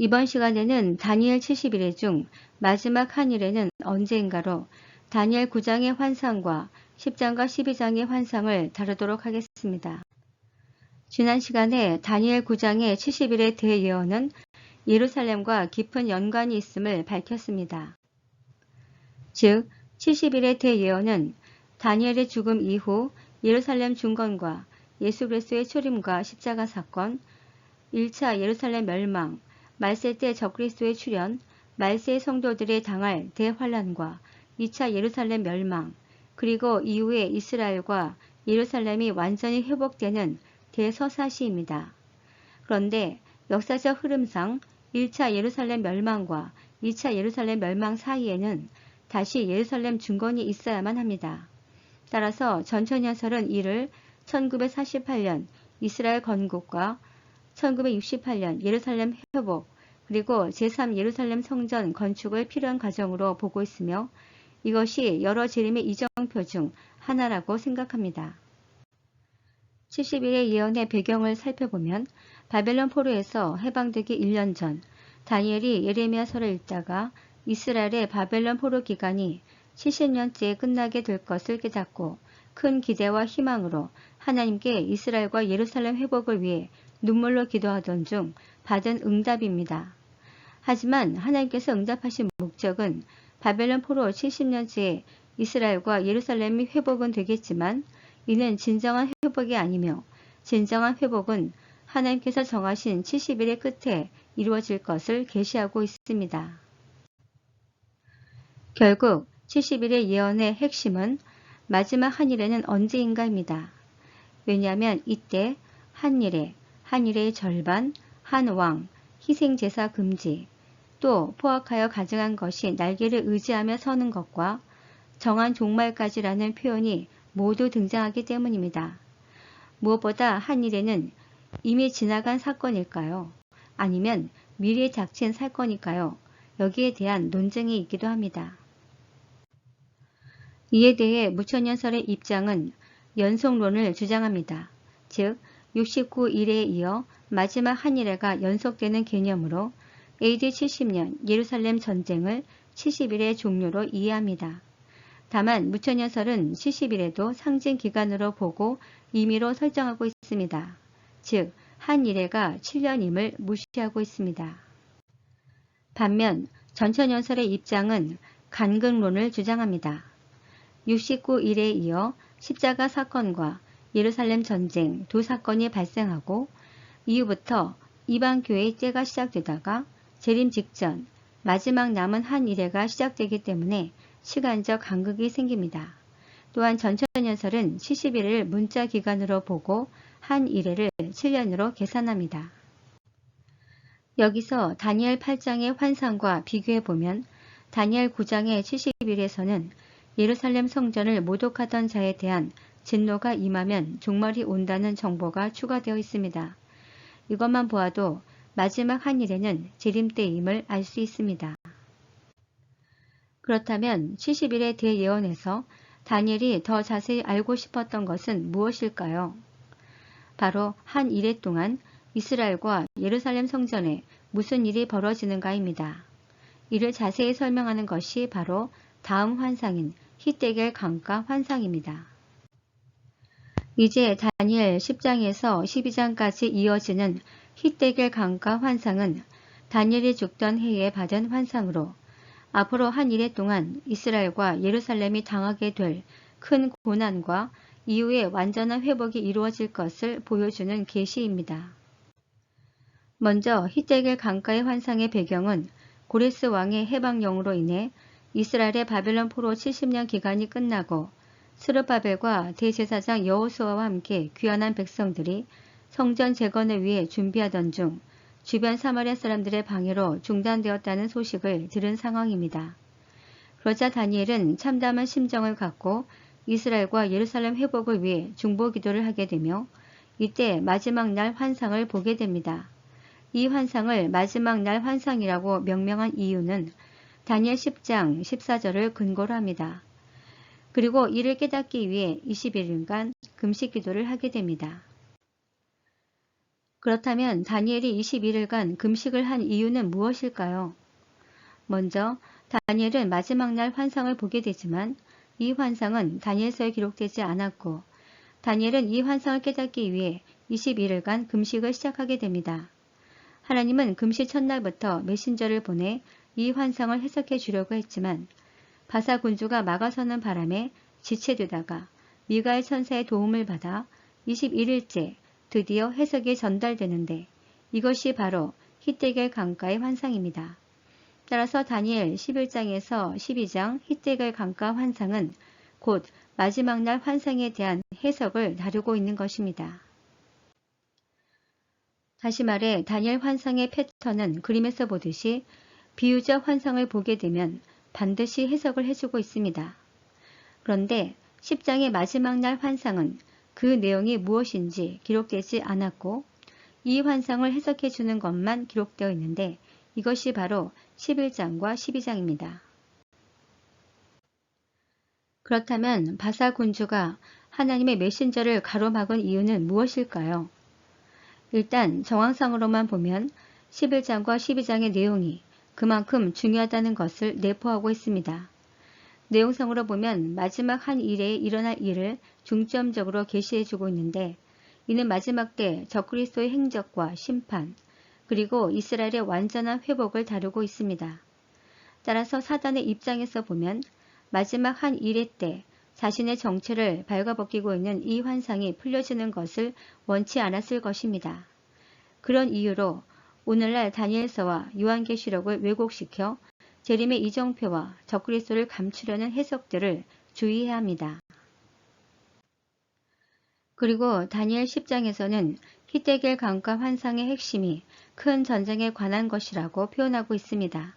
이번 시간에는 다니엘 70일의 중 마지막 한 일에는 언제인가로 다니엘 9장의 환상과 10장과 12장의 환상을 다루도록 하겠습니다. 지난 시간에 다니엘 9장의 70일의 대예언은 예루살렘과 깊은 연관이 있음을 밝혔습니다. 즉 70일의 대예언은 다니엘의 죽음 이후 예루살렘 중건과 예수 그리스도의 초림과 십자가 사건, 1차 예루살렘 멸망, 말세 때 적그리스도의 출현, 말세의 성도들이 당할 대환란과 2차 예루살렘 멸망, 그리고 이후에 이스라엘과 예루살렘이 완전히 회복되는 대서사시입니다. 그런데 역사적 흐름상 1차 예루살렘 멸망과 2차 예루살렘 멸망 사이에는 다시 예루살렘 중건이 있어야만 합니다. 따라서 전천년설은 이를 1948년 이스라엘 건국과 1968년 예루살렘 회복 그리고 제3 예루살렘 성전 건축을 필요한 과정으로 보고 있으며 이것이 여러 재림의 이정표 중 하나라고 생각합니다. 70일의 예언의 배경을 살펴보면 바벨론 포로에서 해방되기 1년 전 다니엘이 예레미야서를 읽다가 이스라엘의 바벨론 포로 기간이 70년째에 끝나게 될 것을 깨닫고 큰 기대와 희망으로 하나님께 이스라엘과 예루살렘 회복을 위해 눈물로 기도하던 중 받은 응답입니다. 하지만 하나님께서 응답하신 목적은 바벨론 포로 70년째에 이스라엘과 예루살렘이 회복은 되겠지만 이는 진정한 회복이 아니며 진정한 회복은 하나님께서 정하신 70일의 끝에 이루어질 것을 계시하고 있습니다. 결국 70일의 예언의 핵심은 마지막 한 일에는 언제인가입니다. 왜냐하면 이때 한 일의 절반, 한 왕, 희생제사 금지, 또 포악하여 가증한 것이 날개를 의지하며 서는 것과 정한 종말까지라는 표현이 모두 등장하기 때문입니다. 무엇보다 한 일에는 이미 지나간 사건일까요? 아니면 미래에 닥친 사건일까요? 여기에 대한 논쟁이 있기도 합니다. 이에 대해 무천년설의 입장은 연속론을 주장합니다. 즉 69일에 이어 마지막 한 일회가 연속되는 개념으로 AD 70년 예루살렘 전쟁을 70일의 종료로 이해합니다. 다만 무천년설은 70일에도 상징 기간으로 보고 임의로 설정하고 있습니다. 즉 한 일회가 7년임을 무시하고 있습니다. 반면 전천년설의 입장은 간극론을 주장합니다. 69일에 이어 십자가 사건과 예루살렘 전쟁 두 사건이 발생하고 이후부터 이방교회의 때가 시작되다가 재림 직전 마지막 남은 한 일회가 시작되기 때문에 시간적 간극이 생깁니다. 또한 전천년설은 70일을 문자 기간으로 보고 한 일회를 7년으로 계산합니다. 여기서 다니엘 8장의 환상과 비교해보면 다니엘 9장의 70일에서는 예루살렘 성전을 모독하던 자에 대한 진노가 임하면 종말이 온다는 정보가 추가되어 있습니다. 이것만 보아도 마지막 한 일에는 재림 때임을 알 수 있습니다. 그렇다면 70일의 대예언에서 다니엘이 더 자세히 알고 싶었던 것은 무엇일까요? 바로 한 일회 동안 이스라엘과 예루살렘 성전에 무슨 일이 벌어지는가입니다. 이를 자세히 설명하는 것이 바로 다음 환상인 히데겔 강가 환상입니다. 이제 다니엘 10장에서 12장까지 이어지는 히데겔 강가 환상은 다니엘이 죽던 해에 받은 환상으로 앞으로 한 일회 동안 이스라엘과 예루살렘이 당하게 될 큰 고난과 이후에 완전한 회복이 이루어질 것을 보여주는 계시입니다. 먼저 히데겔 강가의 환상의 배경은 고레스 왕의 해방령으로 인해 이스라엘의 바벨론 포로 70년 기간이 끝나고 스룹바벨과 대제사장 여호수아와 함께 귀환한 백성들이 성전 재건을 위해 준비하던 중 주변 사마리아 사람들의 방해로 중단되었다는 소식을 들은 상황입니다. 그러자 다니엘은 참담한 심정을 갖고 이스라엘과 예루살렘 회복을 위해 중보 기도를 하게 되며 이때 마지막 날 환상을 보게 됩니다. 이 환상을 마지막 날 환상이라고 명명한 이유는 다니엘 10장 14절을 근거로 합니다. 그리고 이를 깨닫기 위해 21일간 금식 기도를 하게 됩니다. 그렇다면 다니엘이 21일간 금식을 한 이유는 무엇일까요? 먼저 다니엘은 마지막 날 환상을 보게 되지만 이 환상은 다니엘서에 기록되지 않았고 다니엘은 이 환상을 깨닫기 위해 21일간 금식을 시작하게 됩니다. 하나님은 금식 첫날부터 메신저를 보내 이 환상을 해석해 주려고 했지만 바사 군주가 막아서는 바람에 지체되다가 미가엘 천사의 도움을 받아 21일째 드디어 해석이 전달되는데 이것이 바로 히데겔 강가의 환상입니다. 따라서 다니엘 11장에서 12장 히데겔 강가 환상은 곧 마지막 날 환상에 대한 해석을 다루고 있는 것입니다. 다시 말해 다니엘 환상의 패턴은 그림에서 보듯이 비유적 환상을 보게 되면 반드시 해석을 해주고 있습니다. 그런데 10장의 마지막 날 환상은 그 내용이 무엇인지 기록되지 않았고 이 환상을 해석해 주는 것만 기록되어 있는데 이것이 바로 11장과 12장입니다. 그렇다면 바사 군주가 하나님의 메신저를 가로막은 이유는 무엇일까요? 일단 정황상으로만 보면 11장과 12장의 내용이 그만큼 중요하다는 것을 내포하고 있습니다. 내용상으로 보면 마지막 한 일에 일어날 일을 중점적으로 계시해주고 있는데 이는 마지막 때 적그리스도의 행적과 심판 그리고 이스라엘의 완전한 회복을 다루고 있습니다. 따라서 사단의 입장에서 보면 마지막 한 일회 때 자신의 정체를 발가벗기고 있는 이 환상이 풀려지는 것을 원치 않았을 것입니다. 그런 이유로 오늘날 다니엘서와 요한계시록을 왜곡시켜 재림의 이정표와 적그리스도를 감추려는 해석들을 주의해야 합니다. 그리고 다니엘 10장에서는 히데겔 강가 환상의 핵심이 큰 전쟁에 관한 것이라고 표현하고 있습니다.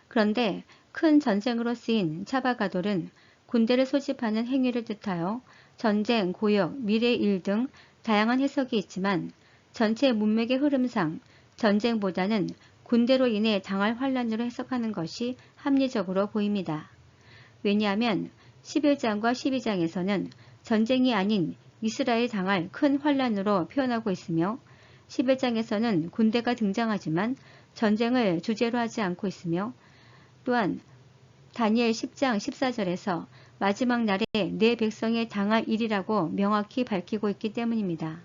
그런데 큰 전쟁으로 쓰인 차바가돌은 군대를 소집하는 행위를 뜻하여 전쟁, 고역, 미래의 일 등 다양한 해석이 있지만 전체 문맥의 흐름상 전쟁보다는 군대로 인해 당할 환란으로 해석하는 것이 합리적으로 보입니다. 왜냐하면 11장과 12장에서는 전쟁이 아닌 이스라엘이 당할 큰 환란으로 표현하고 있으며 11장에서는 군대가 등장하지만 전쟁을 주제로 하지 않고 있으며 또한 다니엘 10장 14절에서 마지막 날에 내 백성이 당할 일이라고 명확히 밝히고 있기 때문입니다.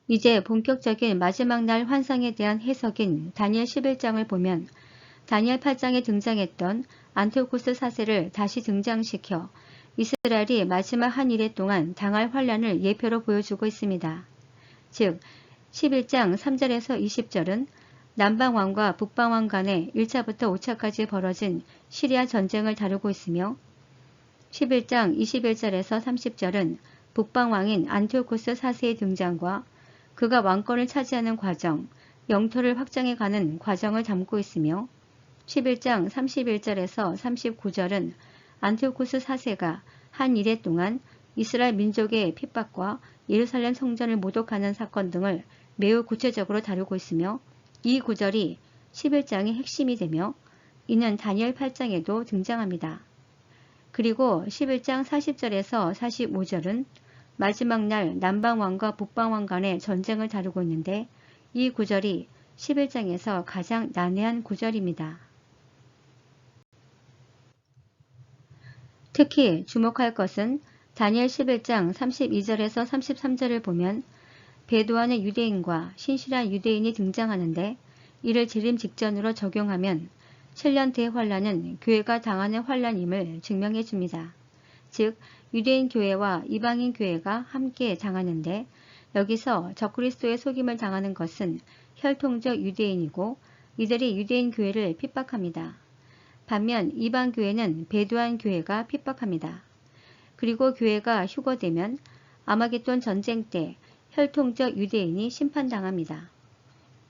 이제 본격적인 마지막 날 환상에 대한 해석인 다니엘 11장을 보면 다니엘 8장에 등장했던 안티오코스 4세를 다시 등장시켜 이스라엘이 마지막 한 일회 동안 당할 환란을 예표로 보여주고 있습니다. 즉 11장 3절에서 20절은 남방왕과 북방왕 간에 1차부터 5차까지 벌어진 시리아 전쟁을 다루고 있으며 11장 21절에서 30절은 북방왕인 안티오코스 4세의 등장과 그가 왕권을 차지하는 과정, 영토를 확장해가는 과정을 담고 있으며 11장 31절에서 39절은 안티오코스 4세가 한 일회 동안 이스라엘 민족의 핍박과 예루살렘 성전을 모독하는 사건 등을 매우 구체적으로 다루고 있으며 이 구절이 11장의 핵심이 되며 이는 다니엘 8장에도 등장합니다. 그리고 11장 40절에서 45절은 마지막 날 남방왕과 북방왕 간의 전쟁을 다루고 있는데 이 구절이 11장에서 가장 난해한 구절입니다. 특히 주목할 것은 다니엘 11장 32절에서 33절을 보면 배도하는 유대인과 신실한 유대인이 등장하는데 이를 재림 직전으로 적용하면 7년 대환란은 교회가 당하는 환란임을 증명해 줍니다. 즉 유대인 교회와 이방인 교회가 함께 당하는데 여기서 적그리스도의 속임을 당하는 것은 혈통적 유대인이고 이들이 유대인 교회를 핍박합니다. 반면 이방 교회는 배도한 교회가 핍박합니다. 그리고 교회가 휴거되면 아마겟돈 전쟁 때 혈통적 유대인이 심판당합니다.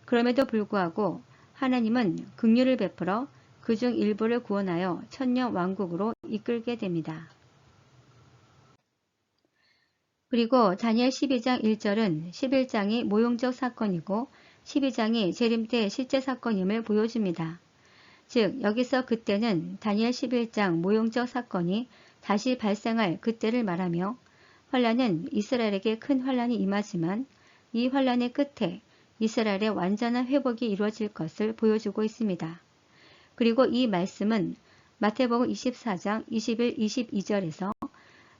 그럼에도 불구하고 하나님은 긍휼을 베풀어 그중 일부를 구원하여 천년 왕국으로 이끌게 됩니다. 그리고 다니엘 12장 1절은 11장이 모형적 사건이고 12장이 재림 때 실제 사건임을 보여줍니다. 즉 여기서 그때는 다니엘 11장 모형적 사건이 다시 발생할 그때를 말하며 환란은 이스라엘에게 큰 환란이 임하지만 이 환란의 끝에 이스라엘의 완전한 회복이 이루어질 것을 보여주고 있습니다. 그리고 이 말씀은 마태복음 24장 21, 22절에서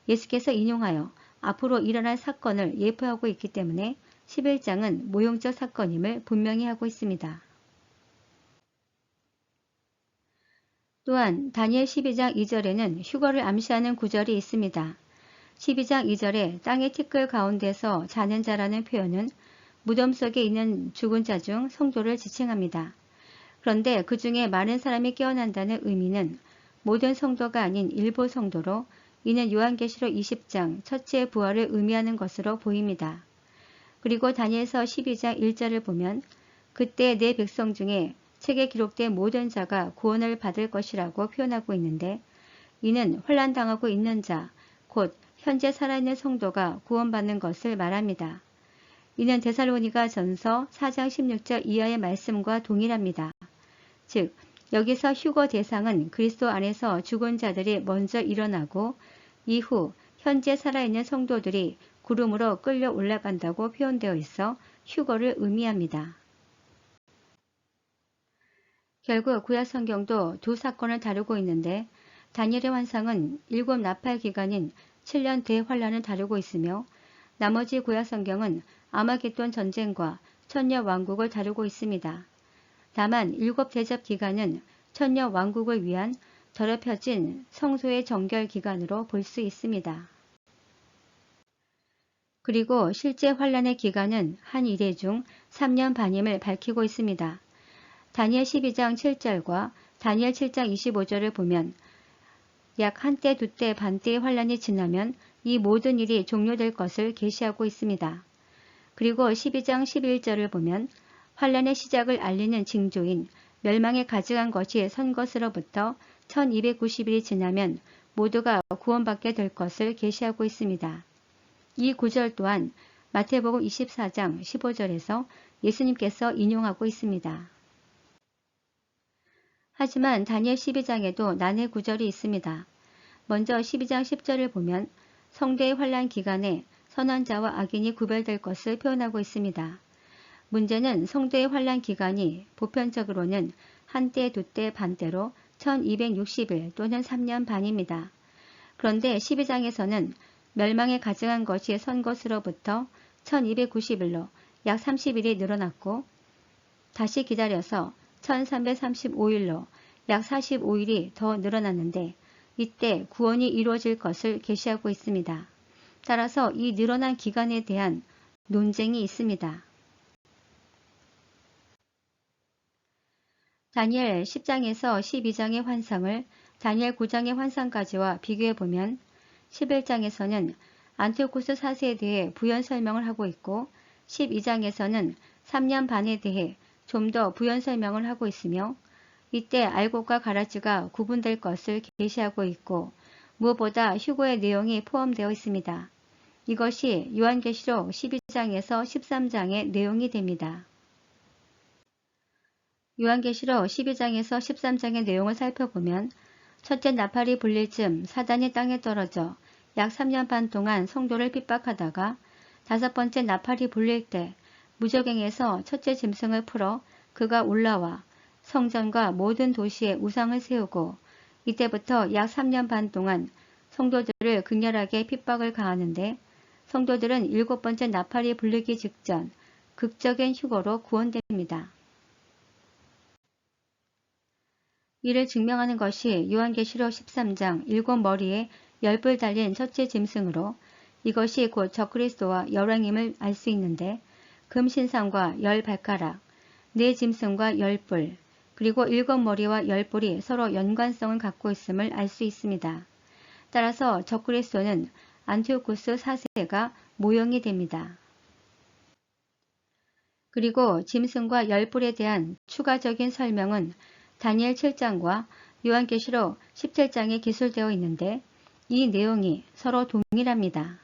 예수께서 인용하여 앞으로 일어날 사건을 예표하고 있기 때문에 11장은 모형적 사건임을 분명히 하고 있습니다. 또한 다니엘 12장 2절에는 휴거를 암시하는 구절이 있습니다. 12장 2절에 땅의 티끌 가운데서 자는 자라는 표현은 무덤 속에 있는 죽은 자 중 성도를 지칭합니다. 그런데 그 중에 많은 사람이 깨어난다는 의미는 모든 성도가 아닌 일부 성도로 이는 요한계시록 20장 첫째 부활을 의미하는 것으로 보입니다. 그리고 다니엘서 12장 1절을 보면 그때 내 백성 중에 책에 기록된 모든 자가 구원을 받을 것이라고 표현하고 있는데 이는 환난당하고 있는 자, 곧 현재 살아있는 성도가 구원받는 것을 말합니다. 이는 데살로니가 전서 4장 16절 이하의 말씀과 동일합니다. 즉 여기서 휴거 대상은 그리스도 안에서 죽은 자들이 먼저 일어나고 이후 현재 살아있는 성도들이 구름으로 끌려 올라간다고 표현되어 있어 휴거를 의미합니다. 결국 구약 성경도 두 사건을 다루고 있는데 다니엘의 환상은 7 나팔 기간인 7년 대환란을 다루고 있으며 나머지 구약 성경은 아마겟돈 전쟁과 천년 왕국을 다루고 있습니다. 다만 7 대접 기간은 천년 왕국을 위한 더럽혀진 성소의 정결 기간으로 볼 수 있습니다. 그리고 실제 환란의 기간은 한 이래 중 3년 반임을 밝히고 있습니다. 다니엘 12장 7절과 다니엘 7장 25절을 보면 약 한때 두때 반때의 환란이 지나면 이 모든 일이 종료될 것을 계시하고 있습니다. 그리고 12장 11절을 보면 환란의 시작을 알리는 징조인 멸망에 가증한 것이 선 것으로부터 1290일이 지나면 모두가 구원받게 될 것을 계시하고 있습니다. 이 구절 또한 마태복음 24장 15절에서 예수님께서 인용하고 있습니다. 하지만 다니엘 12장에도 난해 구절이 있습니다. 먼저 12장 10절을 보면 성대의 환란 기간에 선한 자와 악인이 구별될 것을 표현하고 있습니다. 문제는 성도의 환란 기간이 보편적으로는 한때, 두때, 반때로 1260일 또는 3년 반입니다. 그런데 12장에서는 멸망에 가증한 것이 선 것으로부터 1290일로 약 30일이 늘어났고 다시 기다려서 1335일로 약 45일이 더 늘어났는데 이때 구원이 이루어질 것을 계시하고 있습니다. 따라서 이 늘어난 기간에 대한 논쟁이 있습니다. 다니엘 10장에서 12장의 환상을 다니엘 9장의 환상까지와 비교해보면 11장에서는 안티오코스 4세에 대해 부연 설명을 하고 있고 12장에서는 3년 반에 대해 좀 더 부연 설명을 하고 있으며 이때 알곡과 가라지가 구분될 것을 계시하고 있고 무엇보다 휴거의 내용이 포함되어 있습니다. 이것이 요한계시록 12장에서 13장의 내용이 됩니다. 요한계시록 12장에서 13장의 내용을 살펴보면 첫째 나팔이 불릴 즈음 사단이 땅에 떨어져 약 3년 반 동안 성도를 핍박하다가 다섯 번째 나팔이 불릴 때 무저갱에서 첫째 짐승을 풀어 그가 올라와 성전과 모든 도시에 우상을 세우고 이때부터 약 3년 반 동안 성도들을 극렬하게 핍박을 가하는데 성도들은 일곱 번째 나팔이 불리기 직전 극적인 휴거로 구원됩니다. 이를 증명하는 것이 요한계시록 13장 7머리에 10뿔 달린 첫째 짐승으로 이것이 곧 적그리스도와 열왕임을 알 수 있는데 금신상과 10발가락, 네 짐승과 10뿔, 그리고 7머리와 10뿔이 서로 연관성을 갖고 있음을 알 수 있습니다. 따라서 적그리스도는 안티오코스 4세가 모형이 됩니다. 그리고 짐승과 10뿔에 대한 추가적인 설명은 다니엘 7장과 요한계시록 17장에 기술되어 있는데 이 내용이 서로 동일합니다.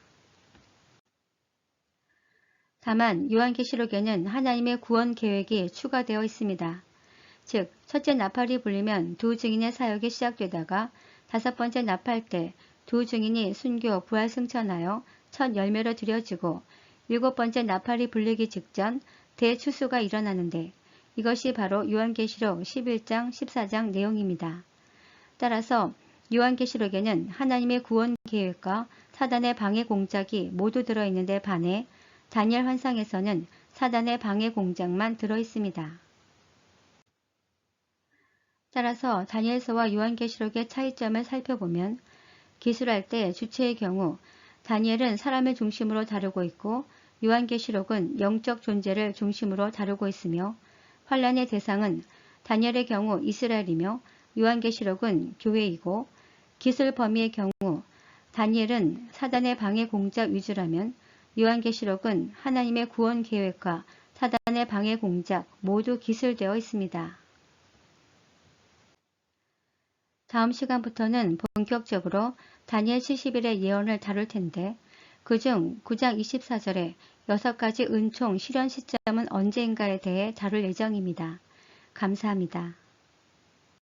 다만 요한계시록에는 하나님의 구원 계획이 추가되어 있습니다. 즉 첫째 나팔이 불리면 두 증인의 사역이 시작되다가 다섯 번째 나팔 때 두 증인이 순교 부활 승천하여 첫 열매로 드려지고 7번째 나팔이 불리기 직전 대추수가 일어나는데 이것이 바로 요한계시록 11장 14장 내용입니다. 따라서 요한계시록에는 하나님의 구원 계획과 사단의 방해 공작이 모두 들어있는데 반해 다니엘 환상에서는 사단의 방해 공작만 들어있습니다. 따라서 다니엘서와 요한계시록의 차이점을 살펴보면 기술할 때 주체의 경우 다니엘은 사람을 중심으로 다루고 있고 요한계시록은 영적 존재를 중심으로 다루고 있으며 환란의 대상은 다니엘의 경우 이스라엘이며 요한계시록은 교회이고 기술 범위의 경우 다니엘은 사단의 방해 공작 위주라면 요한계시록은 하나님의 구원 계획과 사단의 방해 공작 모두 기술되어 있습니다. 다음 시간부터는 본격적으로 다니엘 70일의 예언을 다룰 텐데 그중 9장 24절에 6가지 은총 실현 시점은 언제인가에 대해 다룰 예정입니다. 감사합니다.